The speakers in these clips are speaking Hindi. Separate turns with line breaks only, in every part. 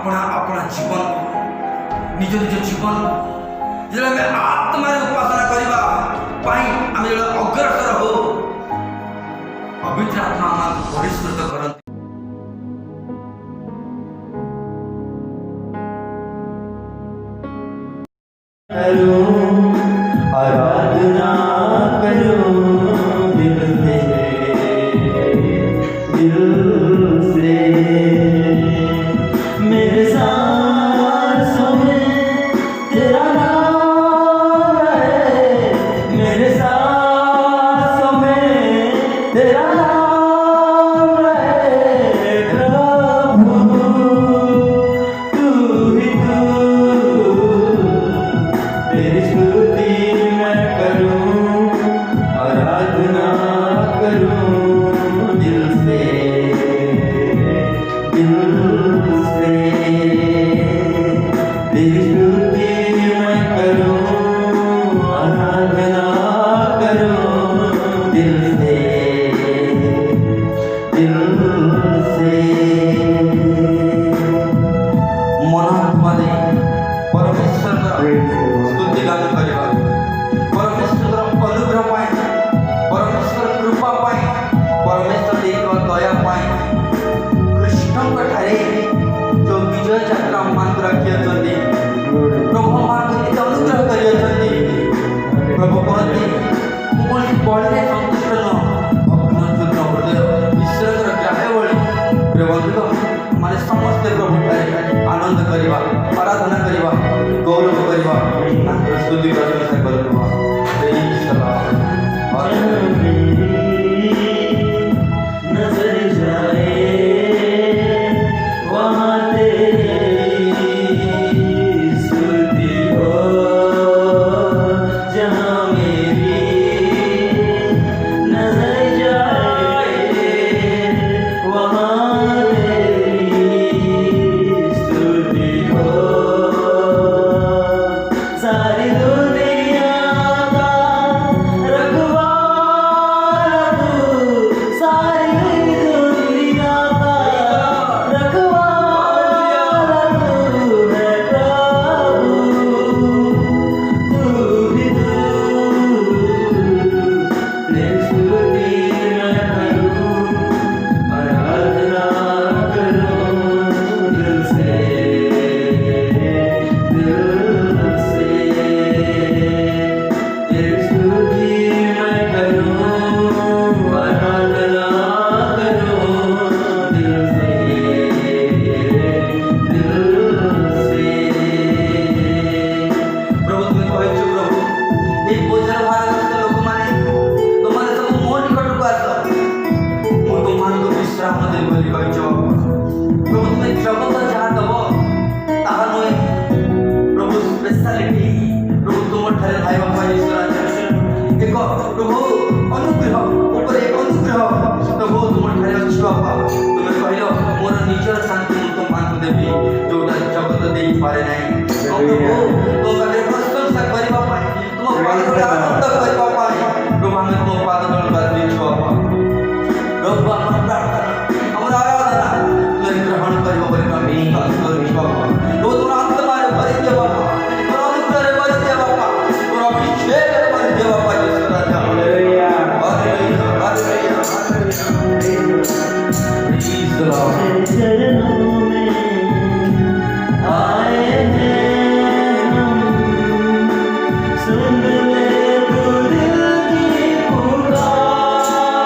अपना अपना जीवन निज निज जीवन जो आम आत्म उपासना करने आम जो अग्रसर हो पवित्र आत्मा आम परिष्कृत करते
आराधना करो दिल से मेरे सांसों में तेरा नाम है, मेरे सांसों में तेरा नाम है प्रभु, तू ही तू, तेरी स्तुति मैं करूं, आराधना करूं दिल से तेरी स्तुति मैं करूं, आराधना करूं दिल से
मन आत्मा दे परमेश्वर स्तुति गान करवा परमेश्वर अनुग्रह पाए परमेश्वर कृपा पाए परमेश्वर एक दया पाए कृष्ण ठारे जो विजय यात्रा मान रखी प्रभु मान अनुग्रह कर प्रभु कहते मुझे बड़े संतुष्ट नुह भक्तचूर्ण हृदय ईश्वर ग्राह्य बड़ी प्रबंधित माने समस्ते प्रभु आनंद करवा आराधना करवा गौरव करवा स्तुति प्रशंसा करवा
नजर जाए वहाँ तेरी स्तुति हो, जहाँ मेरी नजर जाए वहाँ तेरी स्तुति हो, सारी दुनिया का रखवाला तू, सारी दुनिया का रखवाला तू है प्रभु, तू ही तू, तेरी स्तुति मैं करूं, आराधना करूं दिल से तेरी स्तुति मैं करूं, आराधना करूं दिल से
प्रभु तुम्हें कहु प्रभु ये बोझर भारत लोक माने तुम्हारे सब मो निकट को आस मु तुम विश्राम दे बोली कहु प्रभु तुम्हें जगत जहाँ दब ताहा नुहे प्रभु स्पेशालिटी प्रभु तुम ठारे भाई बापा ईश्वर एक प्रभु अनुग्रह ऊपर एक अनुग्रह प्रभु तुम ठारे अच्छी बापा तुम्हें कहल मोर निजर शांति मु तुम देवी जोटा जगत दे पारे नहीं प्रभु तुम प्रशंसा करने तुम पाद आनंद करने प्रभु आम तुम पाद तल बाजी बापा प्रभु आम प्रार्थना आम आराधना तुम ग्रहण कर विश्वास करूँ बापा प्रभु तुम आत्मा भरी दे बापा तुम अनुग्रह भरी दे बापा तुम अभिषेक भरी दे बापा यीशु राजा hallelujah hallelujah hallelujah praise the lord
चरणों में आए हैं हम, सुन ले तू दिल की पुकार।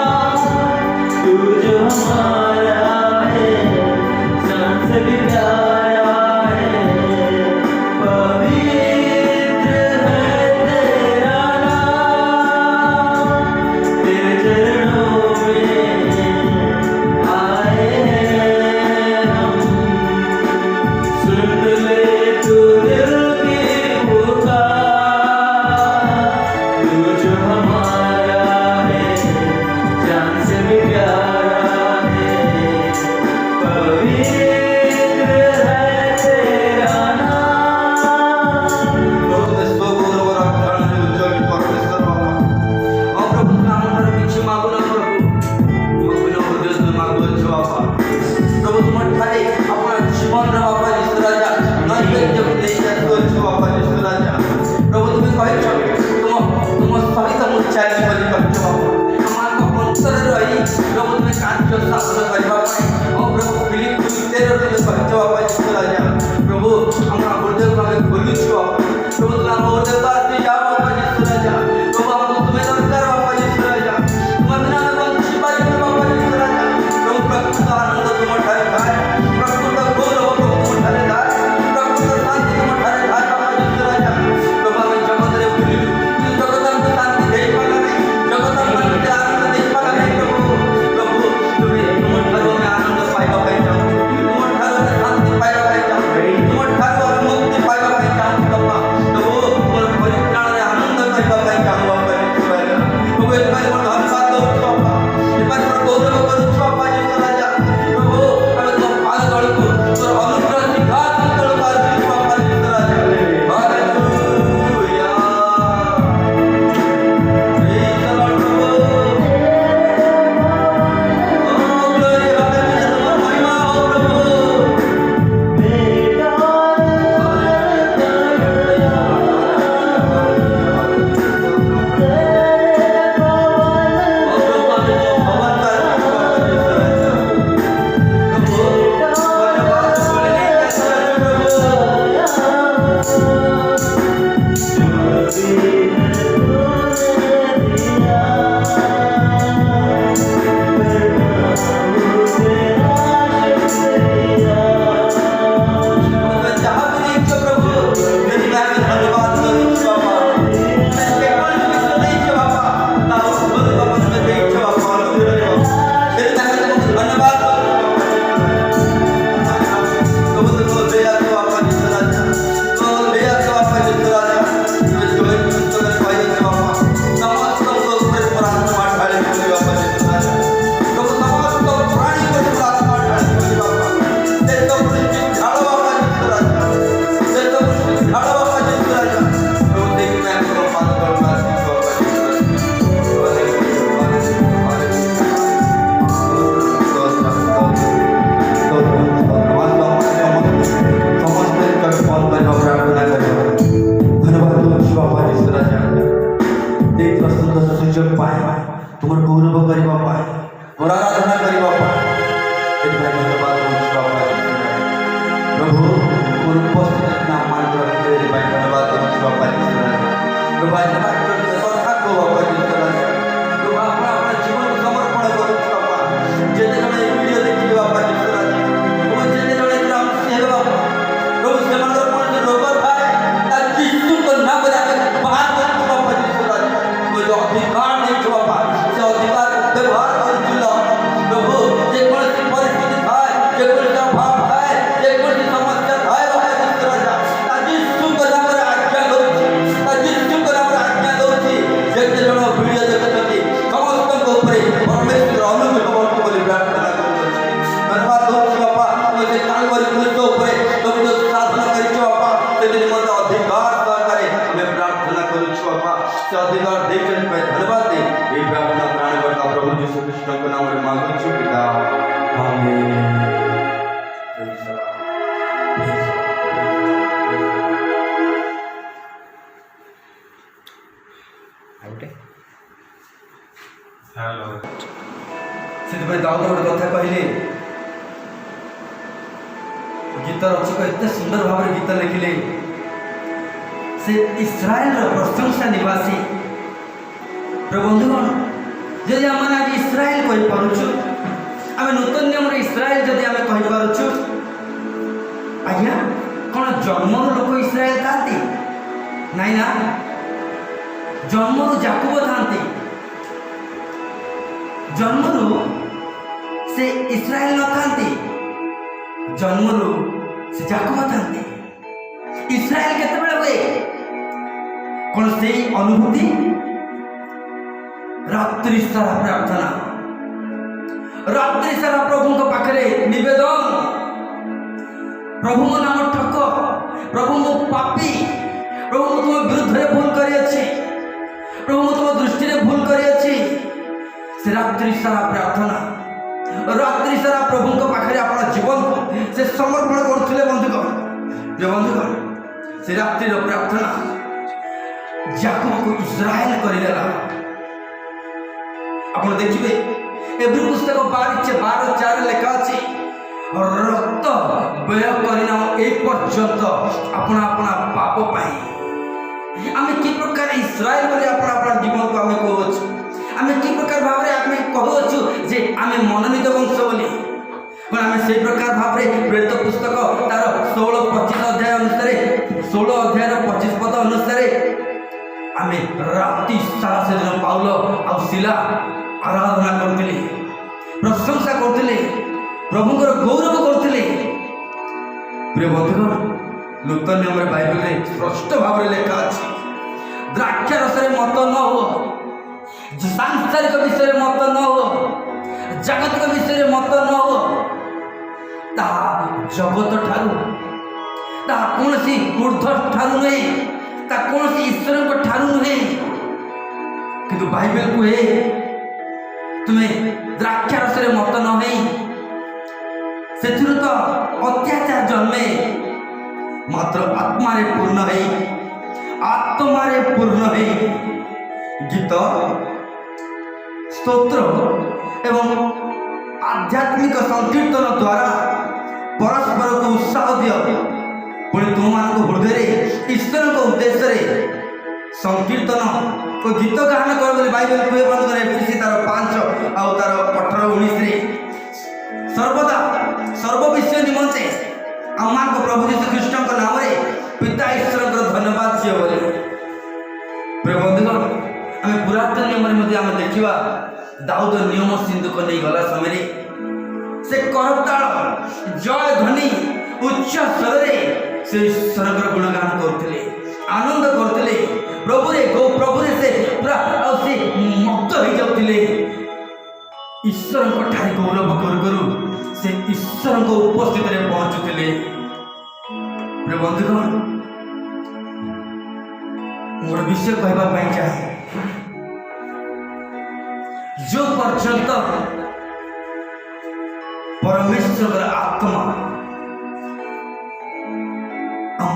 तुम गौरव करने मोर आराधना करने धन्यवाद प्रभु मोर उपस्थित मान रखिए धन्यवाद प्रभु कथा प्रभु अपना जीवन समर्पण करूँ जिते जन वीडियो देखिए प्रभु जिते जन सेवा प्रभु से रोग थाए यीशु को नाम बाहर कोई अधिकार नहीं बाबा से अधिकार व्यवहार कर प्रभु जेकोसी परिस्थिति थाए जेकोसी अभाव थाए जेकोसी समस्या थाए यीशु को नाम आज्ञा दूची यीशु को नाम आज्ञा दूची जेते जन वीडियो देखते समस्त ऊपर परमेश्वर अनुग्रह वर्ष बोली प्रार्थना करूँ धन्यवाद दूची बाबा मुझे कालवरी क्रूस ऊपर तुम जो साधना करिछ बाबा से दिन मत अधिकार सहकारे मैं प्रार्थना करूँ बाबा से अधिकार देखने पे धन्यवाद दे ये प्रार्थना प्राण करता प्रभु यीशु कृष्ण के नाम में मांगू छु पिता आमीन।
हेलो
से दाऊद गोटे कथा कहले गीत रचक एत सुंदर भाव गीत लिखिले से इस्राएल प्रशंसा निवासी बंधुगण जदि आम आज इस्राएल कही पारुछु आम नूतन नियम इस्राएल जदि आम कही पारुछु आज्ञा कौन जन्मर लोक इस्राएल था नाई ना जन्मर जाकुब था जन्मरू से इस्राएल न था जन्मरू से जाकुब था इस्राएल केते हुए कौन से अनुभूति रात्रि सारा प्रार्थना रात्रि सारा प्रभु को पाखरे निवेदन प्रभु मो नाम ठक प्रभु मो पापी प्रभु मो तुम विरुद्ध रे भूल करी अछि प्रभु मो तुम दृष्टि रे भूल करी अछि से रात्रि सारा प्रार्थना रात्रि सारा प्रभु को पाखरे अपना जीवन को से समर्पण करथुले बंधुगण जो बंधुगण से रात्रि प्रार्थना याकूब को इस्राएल करदेला आप देखिए एवरी पुस्तक 12:4 लिखा अच्छी रक्त व्यय करना ए पर्यंत अपना अपना पाप पाई आम कि प्रकार इस्राएल बोली अपना अपना जीवन को आम कहूँ आम कि प्रकार भाव में आम कहूँ जे आम मनोनीत वंश बोली आम से प्रकार भाव में प्रेरित पुस्तक तार 16-25 अध्याय अनुसार 16 अध्याय 25 पद अनुसार आम राति सारा से दिन पाउल आ शिला आराधना करते प्रशंसा करते प्रभुଙ୍କର गौरव करते प्रिय बंधुगण नूतन नियम बाइबल में स्पष्ट भाव में लिखा अच्छी द्राक्षा रस मत न हो सांसारिक विषय मत न हो जागतिक विषय मत न हो जगत ठारू कौन सी ऊर्ध्व ठारू नुहे कौन सी ईश्वर ठारू नुहे किंतु बाइबल कहे तुम्हें द्राक्षा रस मत न हो से तो अत्याचार जन्मे मात्र आत्मारे पूर्ण है आत्मारे पूर्ण है गीत स्तोत्र एवं आध्यात्मिक संकीर्तन द्वारा परस्पर को उत्साह दियो पुणी तुम हृदय ईश्वर को उद्देश्य संकीर्तन को गीत गान कर बाइबल कहे बंद करे तार 5 आउ तार 18-19 सर्वदा सर्व विषय निमंते आम को प्रभु यीशु कृष्ण नाम पिता ईश्वर धन्यवाद दिए बोले प्रिय बंधुगण आम पुरातन नियम आम देखा दाऊद नियम सिंधु को नहीं गला समय से करताल जय ध्वनि उच्च स्वर से ईश्वर गुणगान करते आनंद करते प्रभु से पूरा मुक्त हो जाते ईश्वर ठारे गौरव करू से ईश्वर को उपस्थित में पहुंचुते प्रिय बंधुगण मोर विषय कहवाई चाहे जो पर्यंत परमेश्वर आत्मा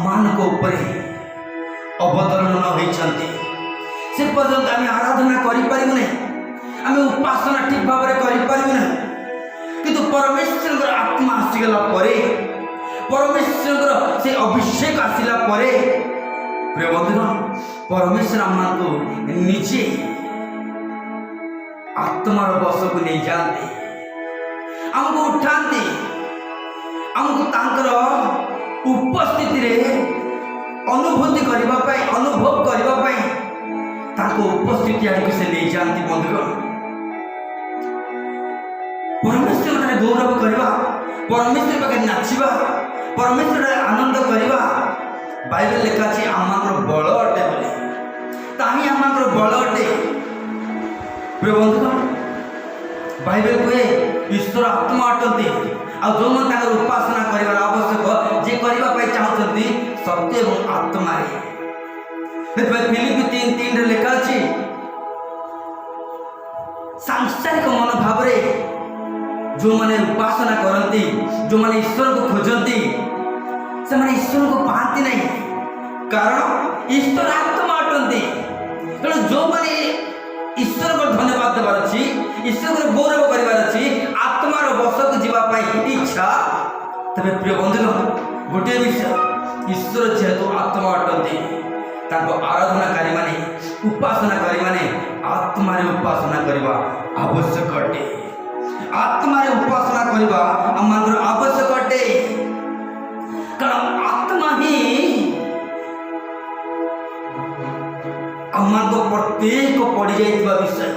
मान को ऊपर अवतरण न होती से पर्यंत आम आराधना करें आम उपासना ठीक भाव में करना किंतु परमेश्वर आत्मा आसीगला परमेश्वर से अभिषेक आसला प्रिय बंधुगण परमेश्वर आमको निजे आत्मार बस को नहीं जाते आमको उठाते आमको उपस्थिति रे अनुभूति करने अनुभव करने उपस्थिति आड़क से नहीं जाती बंधुगण परमेश्वर गौरव करवा परमेश्वर पाखे नाचवा परमेश्वर आनंद करवा बाइबल लिखा है आम बल अटे बोली आम बल अटे प्रिय बंधुगण बाइबल कहे ईश्वर आत्मा अटंती आ जो मैंने उपासना कर आवश्यक जे करने चाहते सत्य और आत्मा फिलिप 3:3 लिखा अच्छी सांसारिक मनोभाव जो मैंने उपासना करती जो मैंने ईश्वर को खोजती से मैंने ईश्वर को पाती नहीं कारण ईश्वर आत्मा अटंती तेणु जो मैंने ईश्वर को धन्यवाद देवार अच्छी ईश्वर को गौरव करार अच्छी आत्मार बस को जावाई इच्छा तेरे प्रिय बंधुगण गोटे विषय ईश्वर जेहेतु आत्मा अटंती आराधनाकारी माने उपासनाकारी माने आत्मारे उपासना करवा आवश्यक अटे आत्मारे उपासना करवा आमर आवश्यक अटे कारण आत्मा ही आमको प्रत्येक पड़ जाइए विषय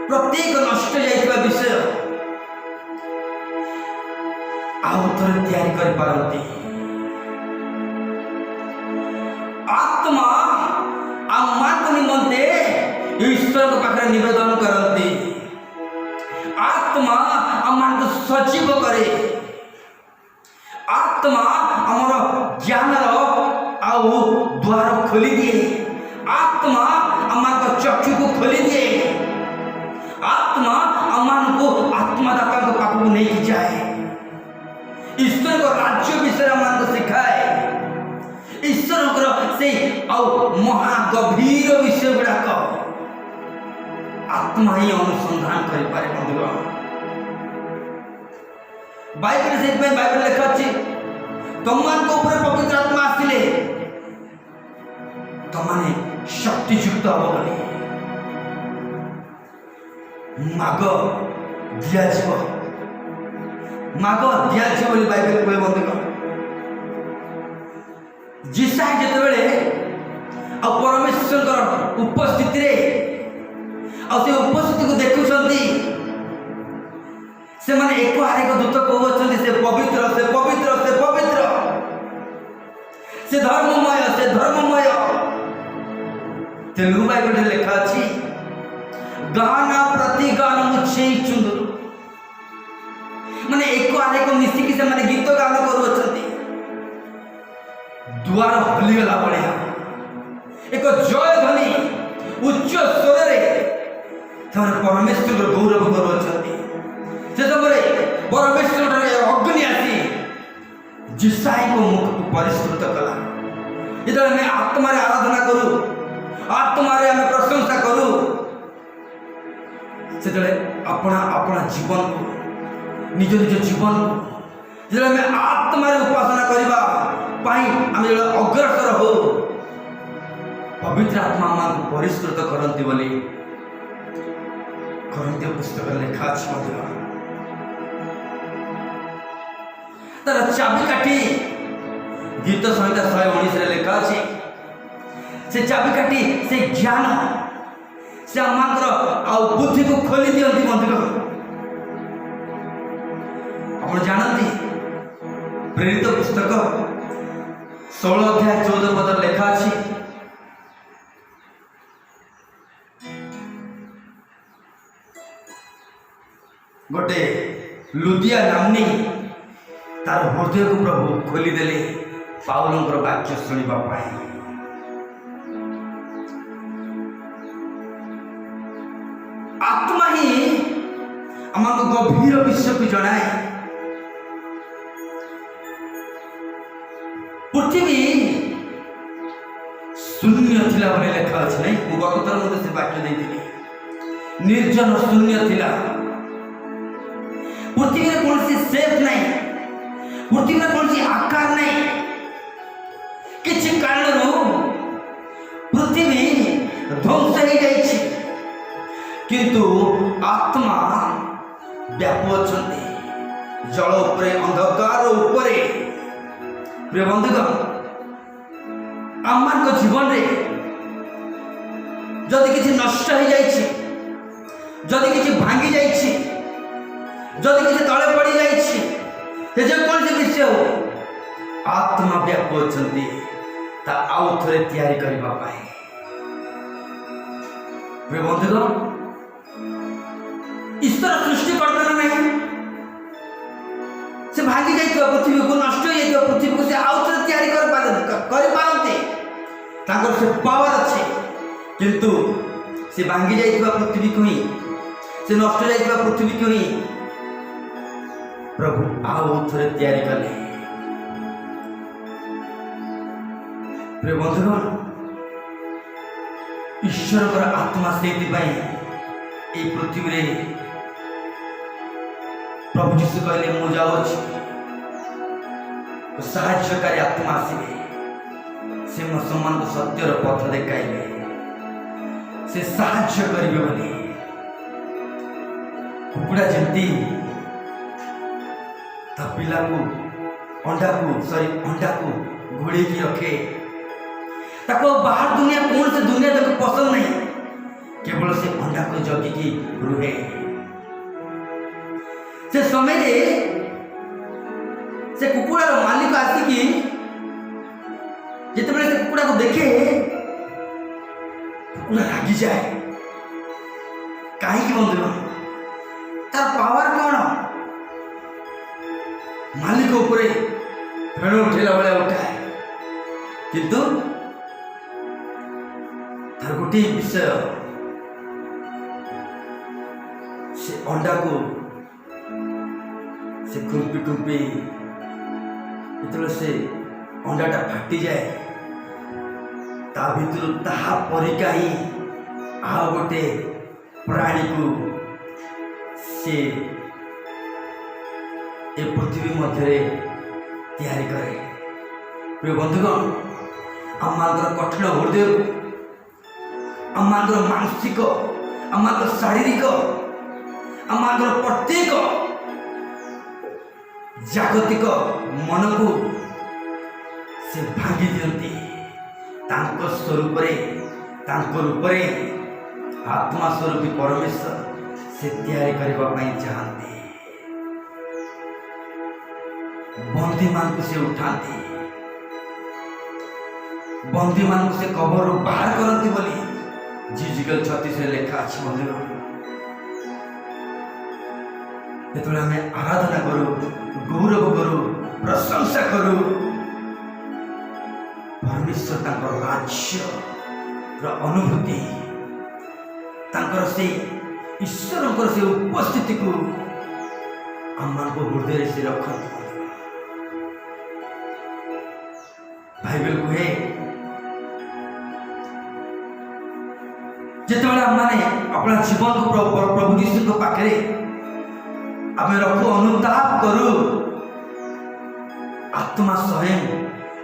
प्रत्येक नष्ट जाइए विषय आउ थे तैयारी कर पारती आत्मा आम निमंते ईश्वर पाखे निवेदन करती आत्मा आम सजीव करे आत्मा आमर ज्ञान द्वार खोली दिए आत्मा आम चक्षु को खोली दिए आत्मा आम को आत्मादाता पाखक नहीं जाए ईश्वर को राज्य विषय आम शिखाए ईश्वर से महागभीर विषय गुड़ाक आत्मा ही अनुसंधान कर पारे बंधुगण बाइबल से बाइबल लिखा अच्छी तुम पवित्र आत्मा आसिले तुमने शक्तियुक्त हम बोली माग दिज्व माग दिज्व बोली बाइबल कहे बंधुगण जिसाई जिते परमेश्वर उपस्थिति उपस्थिति को देखुं से माने एक हारिक दूत कहते से पवित्र से पवित्र से पवित्र से धर्ममय तेलुगु बाइबल लिखा अच्छी गाना प्रति गान मुझे चुंदु माने एक हारिक मिसिकी से माने गीत गान करुछंती द्वार हलीगला बढ़िया एक जय ध्वनि उच्च स्वर परमेश्वर गौरव कर परमेश्वर अग्नि आसी जिसाई को मुख को परिष्कृत कला जो आम आत्मार आराधना करूँ आत्मार आम प्रशंसा करूँ से अपना अपना जीवन को निज निज जीवन को जो आम आत्मार उपासना करवा आम जो अग्रसर हो पवित्र आत्मा आम को परिष्कृत करती बोली करंती पुस्तक लिखा अच्छी तार चाबिकाठी गीत संहिता 119 लिखा अच्छी से चाबिकाठी से ज्ञान से आम बुद्धि को खोली दिखती बंधुगण आप जानती प्रेरित पुस्तक 16 अध्याय 14 पद लिखा अच्छी गोटे लुदिया नामनी तार हृदय को प्रभु खोलीदेले पाउलंकर वाक्य शुणा आत्मा ही आमको गभीर विषय को जनाए पृथ्वी शून्य थिला बोले लेखा अच्छे नहीं गत थर मत से वाक्य देती निर्जन शून्य थिला। पृथ्वी में कौन सी सेफ नहीं, पृथ्वी में कौन सी आकार नहीं। किसी कारण पृथ्वी ध्वंस हो जाइछि, किंतु आत्मा व्यापू अछंती जल उपरे अंधकार उपरे। प्रिय बंधुगण, आम जीवन रे जदि किसी नष्ट हो जाइछि, जदि किसी भांगी जाइछि, जदि किसी तले पड़ी जाइछि, जे जेकोसी विषय हो, आत्मा व्यापू अछंती ता आउ थरे तैयारी करबा पाए। प्रिय बंधुगण, ईश्वर सृष्टि करता नहीं, से भांगी जाइथिबा पृथ्वी को, नष्ट हो जाइथिबा पृथ्वी को से आउ थरे तैयारी कर पारते, तांकर से पावर अच्छे। किंतु से भांगी जाइथिबा पृथ्वी को ही, से नष्ट हो जाइथिबा पृथ्वी को ही प्रभु आउ थरे तैयारी कले। प्रिय बंधुगण, ईश्वर आत्मा से पृथ्वी रे प्रभु जीशु कहले मु जाऊँ साहाय्यकारी आत्मा आसवे, से मो सम्मान को सत्यर पथ देखाइबे, से साहाय्य करिबे बोली। कुकुड़ा जमती ता पिला को अंडा को घोड़े की रखे, ताको बाहर दुनिया कौन से दुनिया तक पसंद नहीं, केवल से अंडा को जगिकी रुहे। से समय से कुकुड़ार मालिक आसिकी जिते से कुकुड़ा को देखे, कुकुड़ा रागी जाए। कहीं बंधुगण, तार पावर कौन? मालिक उपरे फेण उठेला बेले उठाए, किंतु तार गोटे विषय, से अंडा को से कुंपी जो से अंडाटा फाटी जाए, ता भीतर ताहा परिका ही आ गोटे प्राणी को से ए पृथ्वी मध्य तैयारी करे। प्रिय बंधुगण, आम कठिन हृदय, आम मानसिक, आम शारीरिक, आम प्रत्येक जागतिक मन को से भांगी दियंती, तांको स्वरूप रूप आत्मा स्वरूपी परमेश्वर से तैयारी करबा पई चाहते। बंदी मान को से उठाती, बंदी मान को से कबर बाहर करती बोली जीजिकल 36 लेखा अच्छी। बंधुगण, जो आम आराधना करूँ, गौरव करूँ, प्रशंसा करूँ, परमेश्वर तांकर राज्य अनुभूति, तांकर से ईश्वर से उपस्थिति को आम हृदय से रखते। बाइबल कहे जिते आम अपना जीवन को प्रभु यीशु पाखे आम रखू, अनुताप करू, आत्मा स्वयं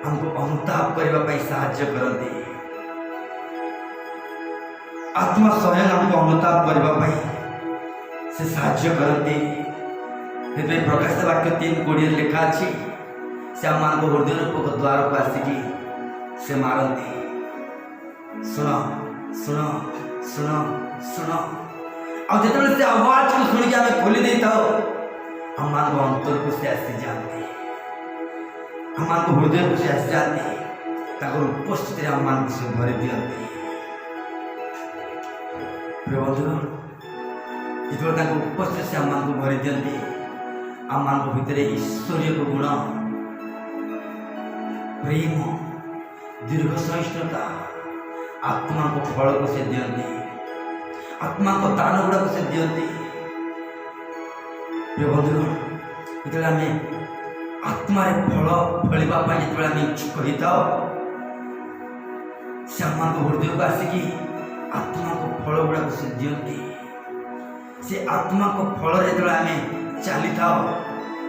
हमको अनुताप करने साहाय्य करते। आत्मा स्वयं हमको अनुताप करने से साहाय्य करते। प्रकाश वाक्य 3:20 लिखा अच्छी, से आम हृदय रूपक द्वार को आसिकी से मारती। सुन सुन सुन सुन, और जिते से आवाज को शुणिक आम खोली दे था, हम अंतर को से आसी जाते, हम हृदय को से आसी जाते, उपस्थिति हम से भरी दिखते। प्रिय बंधुगण, जो उपस्थिति से हम भरी दिखते, आम भितर ईश्वरीय गुण, प्रेम, दीर्घ सहिष्णुता, आत्मा को फल को से दिखती, आत्मा को दान गुड़ा को से दिखती। प्रिय बंधुगण, जो आम आत्मा फल फलवाई जो आम इच्छुक होता, से आम हृदय को आसिकी आत्मा को फल गुड़ा को से दिखती। से आत्मा को फल जो आम चली था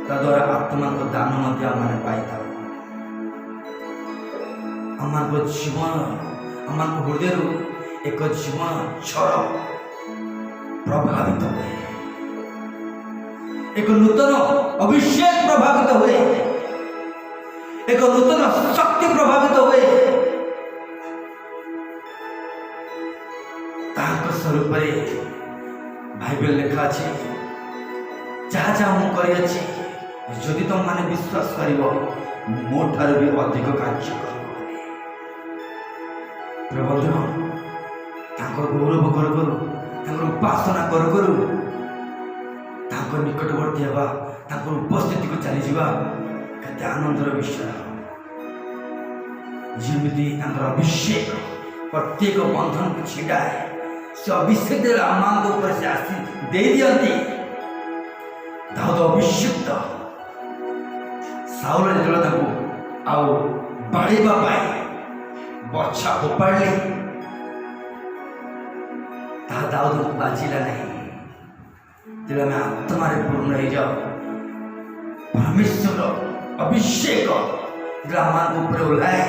तद्वारा आत्मा को दान आम पाई था आम जीवन आम हृदय एक जीवन छर प्रभावित हुए एक नूतन अभिषेक प्रभावित हुए एक नूतन शक्ति प्रभावित हुए स्वरूप बाइबल लिखा अच्छे जहाँ जहाँ मुझे जदि तुम मैंने विश्वास कर मो ठार भी अधिक कार्य कर गौरव कर करू उपासना कर करू निकटवर्ती हवा उपस्थिति को चली जावा केते आनंदर विषय जमी अभिषेक प्रत्येक बंधन को छिड़ाए से अभिषेक आम ऊपर से आसी दे दियंती दाऊद अभिषिक्त साउल जो आउ बाड़ेबा बछा फोपाड़े दाऊद को बाजिला नहीं जो आम आत्मा पूर्ण हो जाओ परमेश्वर अभिषेक जो आम ऊपर ओह्लाए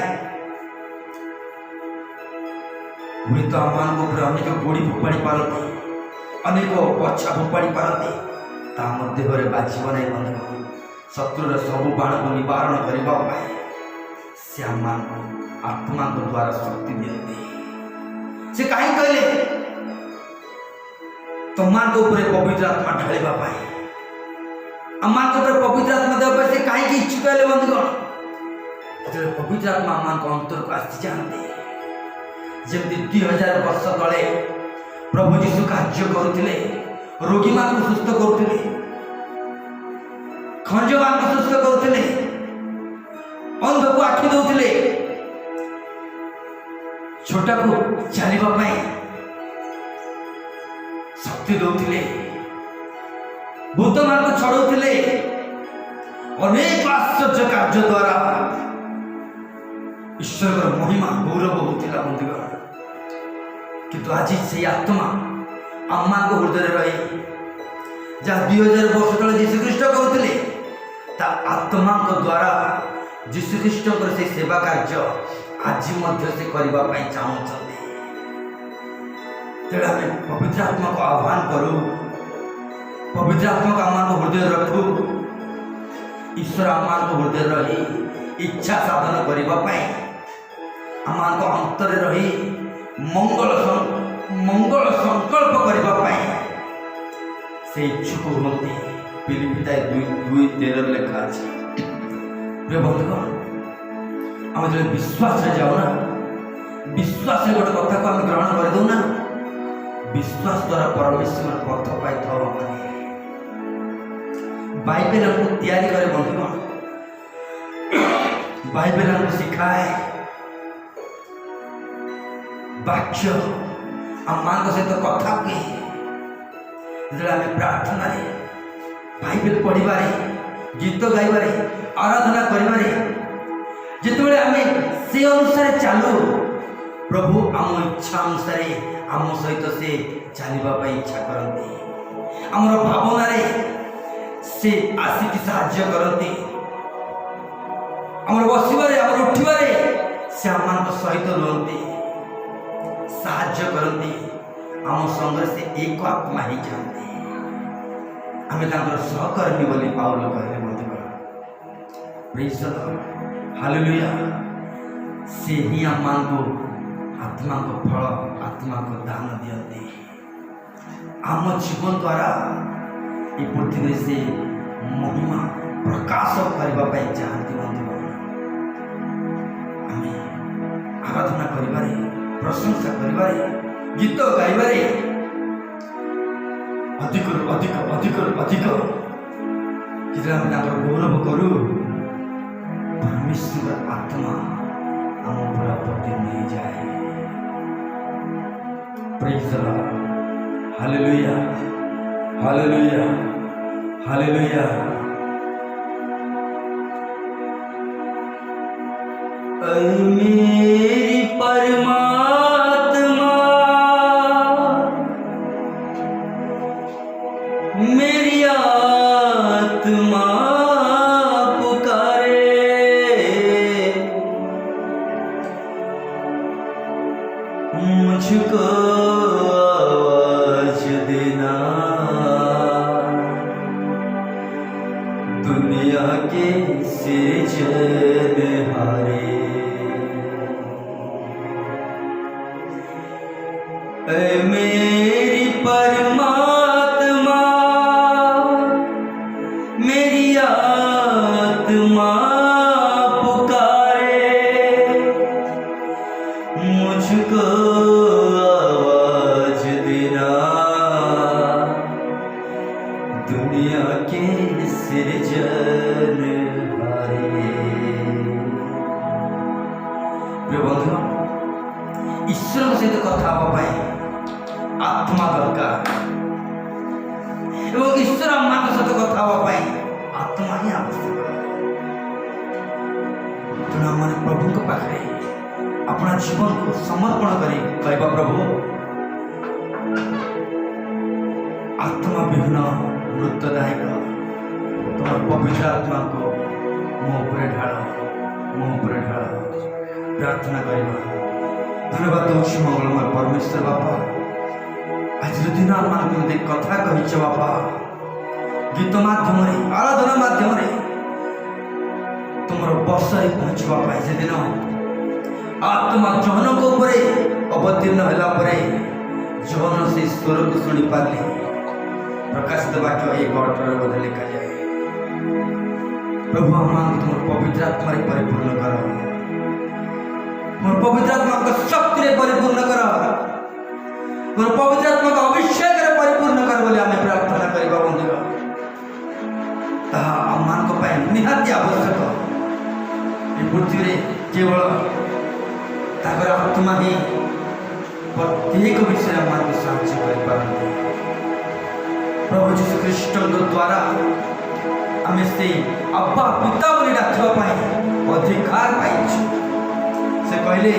हुए तो आम अनेक गोड़ी फोपाड़ी पारती अनेक बछा फोपाड़ी पारती देहरे बाजब नहीं बंधु शत्रुर सब बाण को निवारण करने से आम आत्मा द्वारा शक्ति दिखते से कहीं कहले तुम पवित्र आत्मा ढालिबा आम पवित्र आत्मा देवा से कहीं इच्छुक है बंधुगण जो पवित्र आत्मा आम अंतर को आसी जाते जमी 2000 वर्ष तले प्रभु जीशु कार्य करुले रोगी मान को सुस्थ करुले खंज मान को सुस्थ करुले अंध को आखि दौले छोटा को चलने शक्ति दौले भूत मान को छड़ौले अनेक आश्चर्य कार्य द्वारा ईश्वर महिमा गौरव होता बंधुगण किंतु आज से आत्मा आम हृदय रही जहाँ 2000 वर्ष तले जीशुख्रीष्ट करुले आत्मा द्वारा जीशुख्रीष्ट से सेवा कार्य आज से करने चाहते तेरे आम पवित्र आत्मा को आह्वान करूँ पवित्र आत्मा को आम हृदय रखू ईश्वर आम हृदय रही इच्छा साधन करने आम अंतर रही मंगल संकल्प करने से इच्छुक होती फिलिपिता 2:13 लिखा अच्छे प्रिय बंधुगण आम जो विश्वास जाऊना विश्वास गोटे कथा को आम ग्रहण कर दौना विश्वास द्वारा परमेश्वर पथ पाई था बाइबल हमको तैयारी करे बंधुगण बाइबल हमको सिखाए वाक्य आम मां सहित कथा कहे जो आम प्रार्थना बाइबल पढ़वे गीत गाइबारे आराधना करें जिते आम से अनुसार चलू प्रभु आम इच्छा अनुसार आम सहित से चलने इच्छा करते आमर भावना से आसिक साहाय्य करते आमर बसबारे आमर उठबारे से आम सहित रुहति साहाय्य करती आम संग से एक आत्मा ही जाते आम सहकर्मी बोली पाउल कहले बंधुगण प्रेज द लॉर्ड हालेलुया से ही आम को आत्मा को फल आत्मा को दान दियते आम जीवन द्वारा ये पृथ्वी से महिमा प्रकाश करने चाहती बंधुगण आम आराधना करिबारे प्रशंसा करिबारे गीत गाइबारे अधिक अधिक अधिक अधिक गौरव करू परमेश्वर आत्मा आम पूरा प्रतिदिन हो जाए praise the Lord hallelujah hallelujah hallelujah मेरी परमात्मा मेरी आत्मा पुकारे, मुझको आवाज देना, दुनिया के सृजनहारे। ऐ मेरी परमात्मा, मेरी आत्मा पुकारे, मुझको आवाज देना, दुनिया के सृजनहारे। प्रिय बंधु, ईश्वर सहित कथा हवा पाई आत्मा दरकार एवं ईश्वर आम सहित कथा हवा पाई आत्मा ही आवश्यक। तेणु आम प्रभु पाखे अपना जीवन को समर्पण करी कहवा, प्रभु आत्मा विहीन मृतदायक तुम पवित्र आत्मा को मो उपरे ढाल, मो उपरे ढाल। प्रार्थना करवा। धन्यवाद दूसरी मंगलमय परमेश्वर बापा, आज दिन आम कथा कहीच बापा, गीत माध्यम आराधना माध्यम तुम बसरे पहुँचवा से दिन आत्मा जहन को अवतीर्ण है, जहन से स्वर को शुणी पारे। प्रकाशित वाक्य एक 18 बोधे लिखा जाए। प्रभु आम तुम पवित्र आत्मा परिपूर्ण कर, मोर पवित्र आत्मा को शक्ति परिपूर्ण कर, मोर पवित्र आत्मा को अभिषेक परिपूर्ण कर बोले आम प्रार्थना करवा। बंधु ताहा आम निहाती आवश्यक। पृथ्वी में केवल ताकर आत्मा ही प्रत्येक विषय आम साहाଯ୍य कर। प्रभु जीशु ख्रीष्ट द्वारा आम से अब्बा पिता बोली डाकवाई अधिकार पाई। से कहले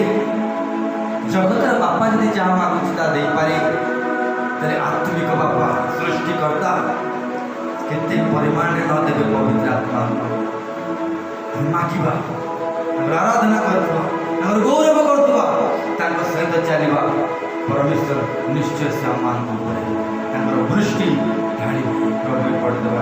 जगतर बापा जदि जहाँ मागुच ता दे पारे, तेरे आत्मिक बापा सृष्टिकर्ता केते परिमाण न देवे पवित्र आत्मा मागिबा, आराधना करवा, गौरव करवा, सहित चलवा। परमेश्वर निश्चय से आम वृष्टि ढाड़ी प्रभु पड़देवा।